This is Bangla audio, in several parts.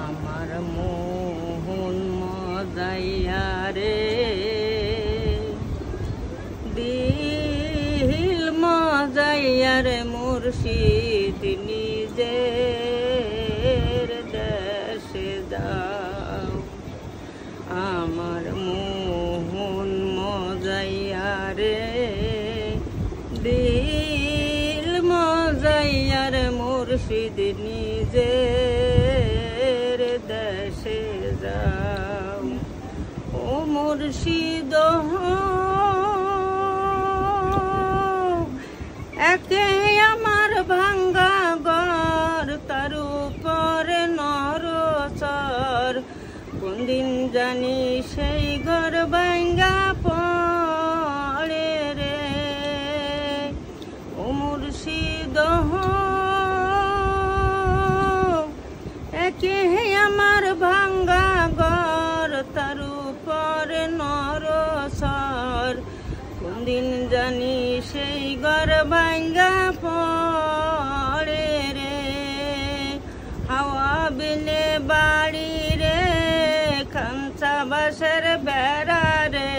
আমার মোহন মজাইয়া রে দিল মজাইয়া রে মুর্শিদ নিজের দেশে যাও। আমার মোহন মজাইয়া রে দিল মজাইয়া রে মুর্শিদ নিজের দেশে যাও। ও মুর্শিদ একে আমার ভাঙ্গা ঘর তার উপরে নরচর, কোন দিন জানি সেই ঘর ভাঙ্গা পড়ে রে। ও মুর্শিদ একে আমার ভাঙ্গা ঘর তার উপরে নরচর, কোন দিন জানি সেই ঘর ভাঙ্গা পড়ে রে। হাওয়া বিলে বাড়ি রে খাঞ্চা বাসের বেড়া রে,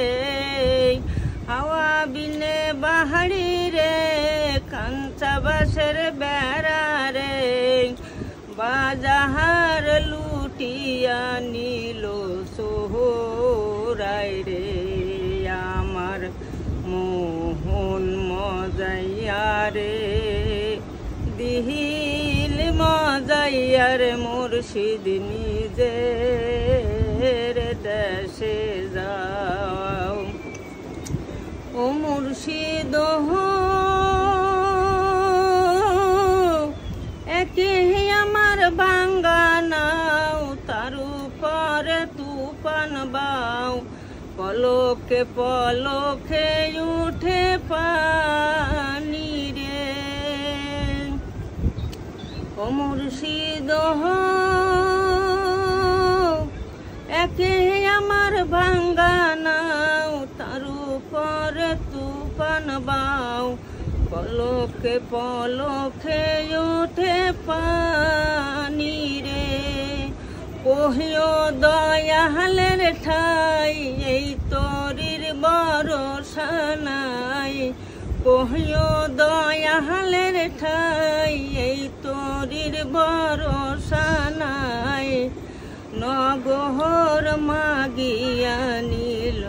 হাওয়া বিলে বাহারি রে খাঞ্চা বাসের বেড়া রে। বাজার লুটিয়া নিল সোহরাই রে, আমার মোহন মজাইয়া রে দিল মজাইয়া রে মুর্শিদ নিজের দেশে যাও। ও মুর্শিদ একে আমার ভাঙ্গা নাও তার উপরে তুফান বাও, পলকে পলকে উঠে পানি রে। ও মুর্শিদ একে আমার ভাঙ্গা নাও তার উপরে তুফান বাও, পলকে পলকে উঠে পানি রে। কহিও দয়ালের ঠাই এই তরির ভরসা নাই, কহিও দয়ালের ঠাই এই তরির ভরসা নাই। নগর মাগিয়া নীল